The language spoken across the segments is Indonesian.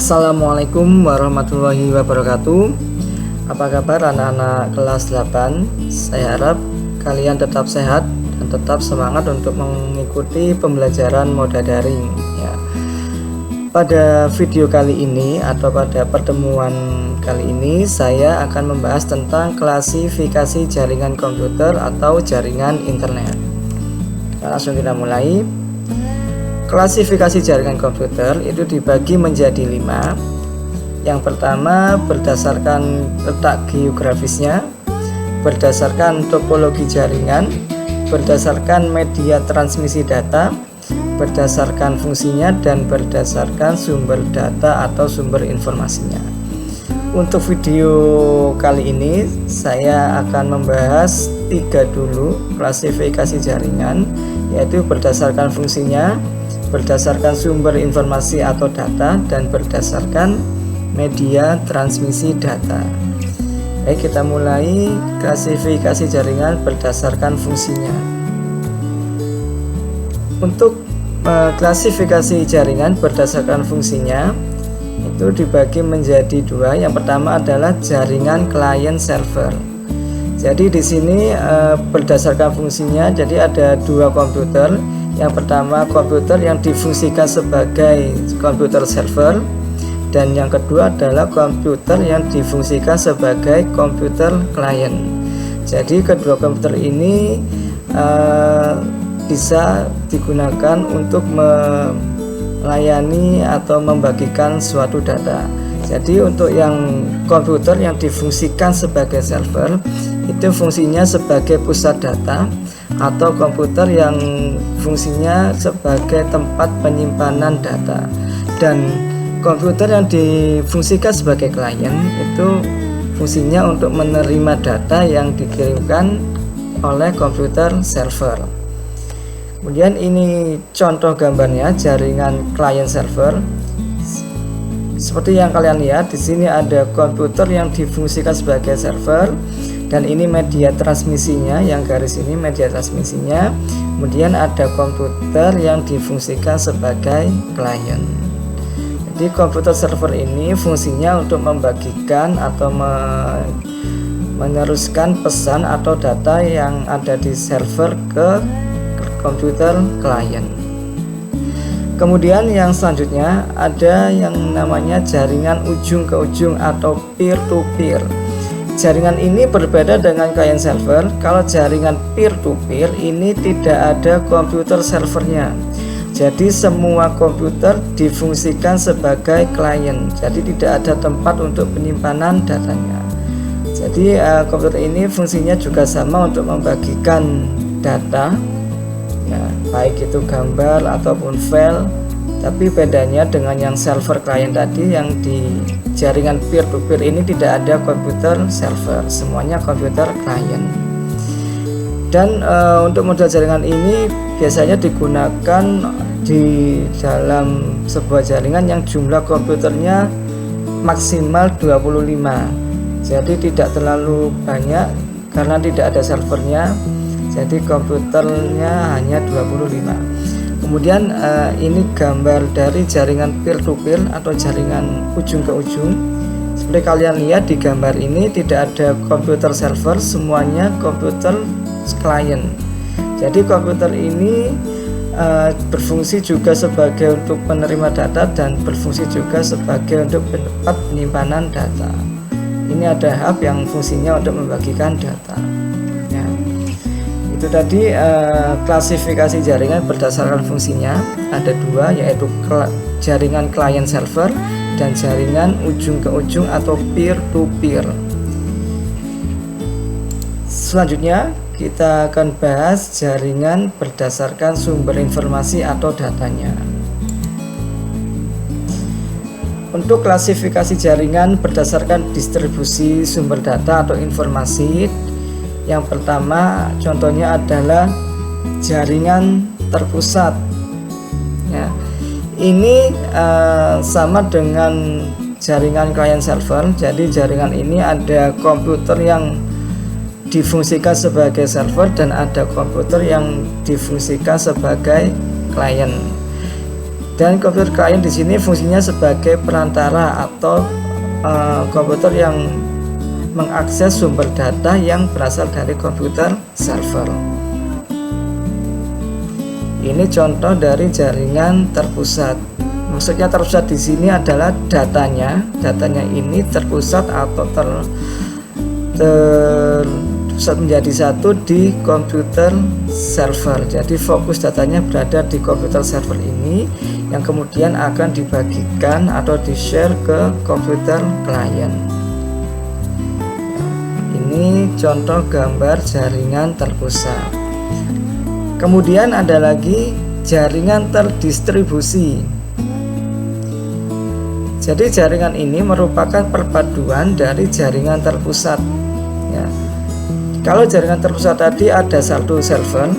Assalamualaikum warahmatullahi wabarakatuh. Apa kabar anak-anak kelas 8? Saya harap kalian tetap sehat dan tetap semangat untuk mengikuti pembelajaran moda daring ya. Pada video kali ini atau pada pertemuan kali ini saya akan membahas tentang klasifikasi jaringan komputer atau jaringan internet. Langsung kita mulai. Klasifikasi jaringan komputer itu dibagi menjadi 5. Yang pertama berdasarkan letak geografisnya, berdasarkan topologi jaringan, berdasarkan media transmisi data, berdasarkan fungsinya, dan berdasarkan sumber data atau sumber informasinya. Untuk video kali ini saya akan membahas 3 dulu klasifikasi jaringan, yaitu berdasarkan fungsinya, berdasarkan sumber informasi atau data, dan berdasarkan media transmisi data. Baik, kita mulai klasifikasi jaringan berdasarkan fungsinya. Untuk klasifikasi jaringan berdasarkan fungsinya itu dibagi menjadi 2. Yang pertama adalah jaringan client server. Jadi di sini berdasarkan fungsinya, jadi ada 2 komputer. Yang pertama komputer yang difungsikan sebagai komputer server, dan yang kedua adalah komputer yang difungsikan sebagai komputer klien. Jadi kedua komputer ini bisa digunakan untuk melayani atau membagikan suatu data. Jadi untuk yang komputer yang difungsikan sebagai server itu fungsinya sebagai pusat data, atau komputer yang fungsinya sebagai tempat penyimpanan data. Dan komputer yang difungsikan sebagai klien itu fungsinya untuk menerima data yang dikirimkan oleh komputer server. Kemudian ini contoh gambarnya jaringan client server. Seperti yang kalian lihat di sini ada komputer yang difungsikan sebagai server, dan ini media transmisinya, yang garis ini media transmisinya. Kemudian ada komputer yang difungsikan sebagai klien. Jadi komputer server ini fungsinya untuk membagikan atau meneruskan pesan atau data yang ada di server ke komputer klien. Kemudian yang selanjutnya ada yang namanya jaringan ujung ke ujung atau peer to peer. Jaringan ini berbeda dengan client server. Kalau jaringan peer to peer ini tidak ada komputer servernya. Jadi semua komputer difungsikan sebagai klien. Jadi tidak ada tempat untuk penyimpanan datanya. Jadi komputer ini fungsinya juga sama untuk membagikan data, ya, baik itu gambar ataupun file. Tapi bedanya dengan yang server klien tadi, yang di jaringan peer to peer ini tidak ada komputer server, semuanya komputer klien. Dan untuk model jaringan ini biasanya digunakan di dalam sebuah jaringan yang jumlah komputernya maksimal 25. Jadi tidak terlalu banyak karena tidak ada servernya. Jadi komputernya hanya 25. Kemudian ini gambar dari jaringan peer to peer atau jaringan ujung ke ujung. Seperti kalian lihat di gambar ini tidak ada komputer server, semuanya komputer klien. Jadi komputer ini berfungsi juga sebagai untuk penerima data dan berfungsi juga sebagai untuk tempat penyimpanan data. Ini ada hub yang fungsinya untuk membagikan data. Ya. Itu tadi klasifikasi jaringan berdasarkan fungsinya. Ada 2, yaitu jaringan client server dan jaringan ujung ke ujung atau peer to peer. Selanjutnya kita akan bahas jaringan berdasarkan sumber informasi atau datanya. Untuk klasifikasi jaringan berdasarkan distribusi sumber data atau informasi, yang pertama contohnya adalah jaringan terpusat. Ya, ini sama dengan jaringan client server. Jadi jaringan ini ada komputer yang difungsikan sebagai server dan ada komputer yang difungsikan sebagai klien. Dan komputer klien di sini fungsinya sebagai perantara atau komputer yang mengakses sumber data yang berasal dari komputer server. Ini contoh dari jaringan terpusat. Maksudnya terpusat di sini adalah datanya ini terpusat atau terpusat menjadi satu di komputer server. Jadi fokus datanya berada di komputer server ini, yang kemudian akan dibagikan atau di-share ke komputer klien. Ini contoh gambar jaringan terpusat. Kemudian ada lagi jaringan terdistribusi. Jadi jaringan ini merupakan perpaduan dari jaringan terpusat. Ya. Kalau jaringan terpusat tadi ada satu server,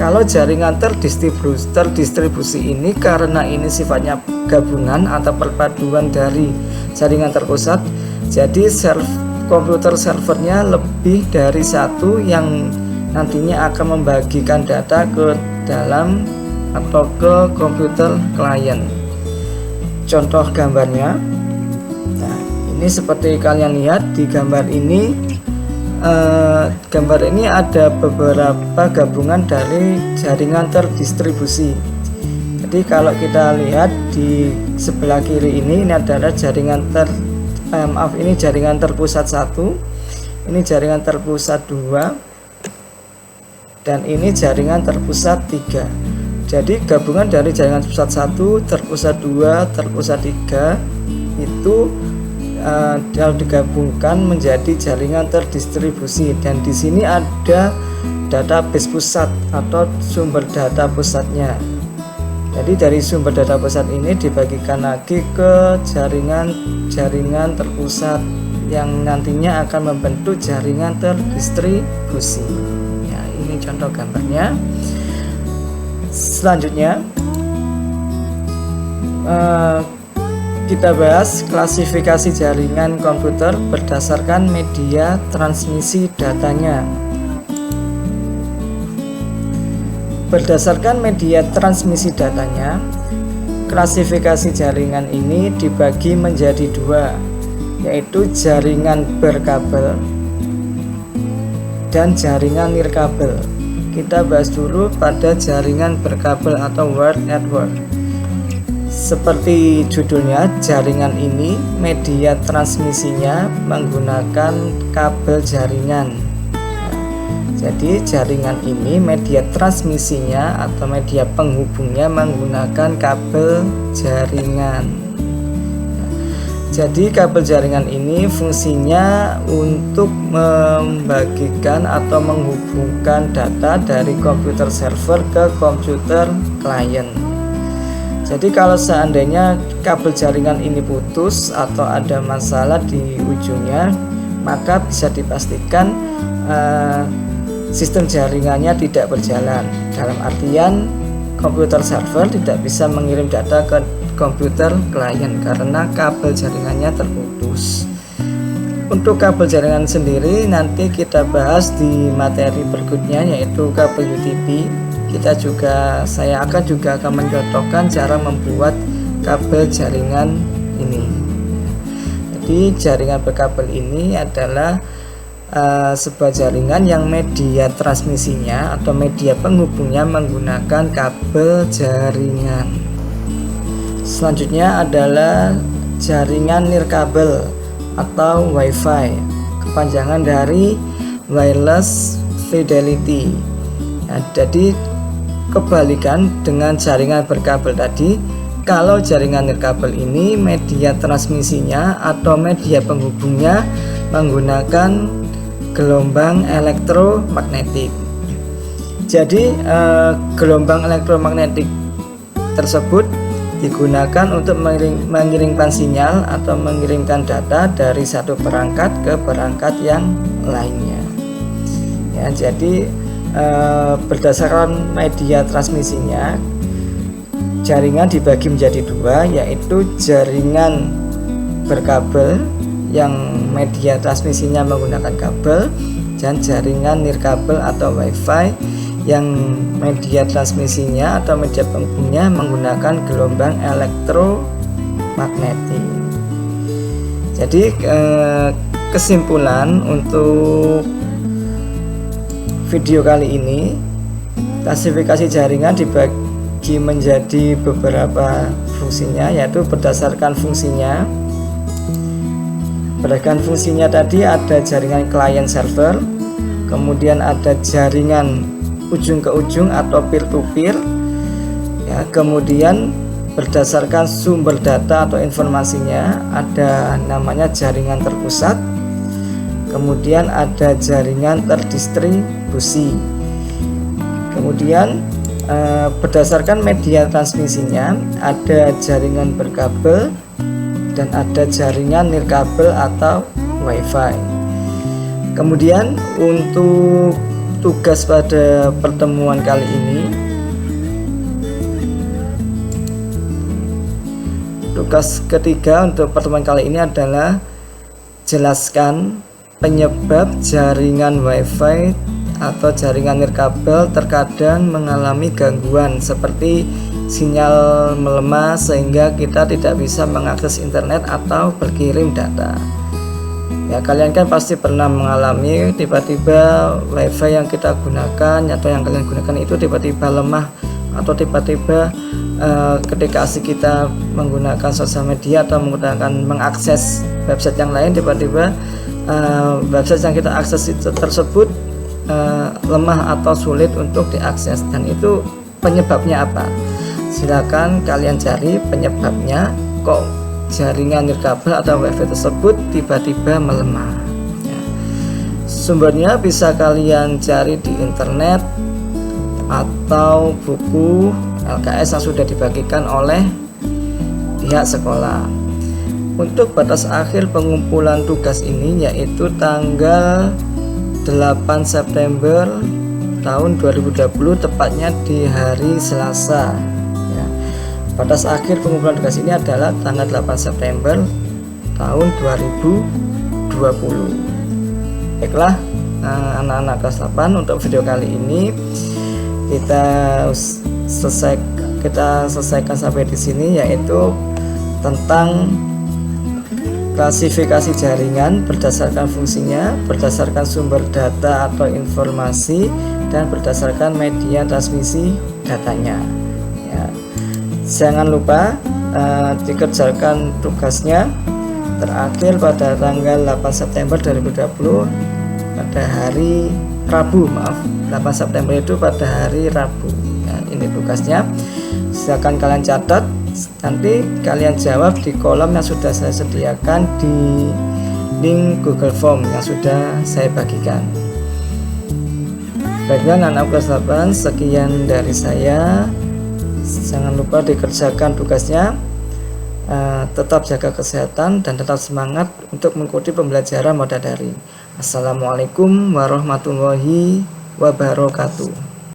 kalau jaringan terdistribusi ini karena ini sifatnya gabungan atau perpaduan dari jaringan terpusat, jadi komputer servernya lebih dari satu yang nantinya akan membagikan data ke dalam atau ke komputer klien. Contoh gambarnya, nah ini seperti kalian lihat di gambar ini. Gambar ini ada beberapa gabungan dari jaringan terdistribusi. Jadi kalau kita lihat di sebelah kiri ini adalah jaringan ini jaringan terpusat 1, ini jaringan terpusat 2, dan ini jaringan terpusat 3. Jadi gabungan dari jaringan terpusat 1, terpusat 2, terpusat 3 itu kalau digabungkan menjadi jaringan terdistribusi, dan di sini ada database pusat atau sumber data pusatnya. Jadi dari sumber data pusat ini dibagikan lagi ke jaringan terpusat yang nantinya akan membentuk jaringan terdistribusi. Ya, ini contoh gambarnya. Selanjutnya kita bahas klasifikasi jaringan komputer berdasarkan media transmisi datanya. Berdasarkan media transmisi datanya, klasifikasi jaringan ini dibagi menjadi dua, yaitu jaringan berkabel dan jaringan nirkabel. Kita bahas dulu pada jaringan berkabel atau wired network. Seperti judulnya, jaringan ini media transmisinya menggunakan kabel jaringan. Jadi jaringan ini media transmisinya atau media penghubungnya menggunakan kabel jaringan. Jadi kabel jaringan ini fungsinya untuk membagikan atau menghubungkan data dari komputer server ke komputer klien. Jadi kalau seandainya kabel jaringan ini putus atau ada masalah di ujungnya, maka bisa dipastikan sistem jaringannya tidak berjalan. Dalam artian komputer server tidak bisa mengirim data ke komputer klien karena kabel jaringannya terputus. Untuk kabel jaringan sendiri nanti kita bahas di materi berikutnya, yaitu kabel UTP. Saya akan mencontohkan cara membuat kabel jaringan ini. Jadi jaringan berkabel ini adalah sebuah jaringan yang media transmisinya atau media penghubungnya menggunakan kabel jaringan. Selanjutnya adalah jaringan nirkabel atau Wi-Fi, kepanjangan dari wireless fidelity. Nah, jadi kebalikan dengan jaringan berkabel tadi, kalau jaringan nirkabel ini media transmisinya atau media penghubungnya menggunakan gelombang elektromagnetik. Jadi gelombang elektromagnetik tersebut digunakan untuk mengirimkan sinyal atau mengirimkan data dari satu perangkat ke perangkat yang lainnya. Ya, jadi berdasarkan media transmisinya, jaringan dibagi menjadi dua, yaitu jaringan berkabel yang media transmisinya menggunakan kabel dan jaringan nirkabel atau Wi-Fi yang media transmisinya atau media penghubungnya menggunakan gelombang elektromagnetik. Jadi kesimpulan untuk video kali ini, klasifikasi jaringan dibagi menjadi beberapa fungsinya, yaitu berdasarkan fungsinya. Berdasarkan fungsinya tadi ada jaringan client server, kemudian ada jaringan ujung ke ujung atau peer to peer, ya, kemudian berdasarkan sumber data atau informasinya ada namanya jaringan terpusat, kemudian ada jaringan terdistribusi, kemudian berdasarkan media transmisinya ada jaringan berkabel dan ada jaringan nirkabel atau wifi. Kemudian untuk tugas pada pertemuan kali ini, tugas ketiga untuk pertemuan kali ini adalah jelaskan penyebab jaringan wifi atau jaringan nirkabel terkadang mengalami gangguan seperti sinyal melemah sehingga kita tidak bisa mengakses internet atau berkirim data. Ya, kalian kan pasti pernah mengalami tiba-tiba wifi yang kita gunakan atau yang kalian gunakan itu tiba-tiba lemah, atau tiba-tiba ketika asik kita menggunakan sosial media atau mengakses website yang lain, tiba-tiba website yang kita akses itu tersebut lemah atau sulit untuk diakses. Dan itu penyebabnya apa? Silakan kalian cari penyebabnya, kok jaringan nirkabel atau wifi tersebut tiba-tiba melemah, ya. Sumbernya bisa kalian cari di internet atau buku LKS yang sudah dibagikan oleh pihak sekolah. Untuk batas akhir pengumpulan tugas ini yaitu tanggal 8 September tahun 2020, tepatnya di hari Selasa, ya. Batas akhir pengumpulan tugas ini adalah tanggal 8 September tahun 2020. Baiklah, anak-anak kelas 8, untuk video kali ini kita selesaikan sampai di sini, yaitu tentang klasifikasi jaringan berdasarkan fungsinya, berdasarkan sumber data atau informasi, dan berdasarkan media transmisi datanya, ya. Jangan lupa dikerjakan tugasnya terakhir pada tanggal 8 September 2020 pada hari Rabu, 8 September itu pada hari Rabu, ya. Ini tugasnya, silakan kalian catat, nanti kalian jawab di kolom yang sudah saya sediakan di link Google Form yang sudah saya bagikan. Baiklah anak kelas 8, sekian dari saya. Jangan lupa dikerjakan tugasnya, tetap jaga kesehatan dan tetap semangat untuk mengikuti pembelajaran moda daring. Assalamualaikum warahmatullahi wabarakatuh.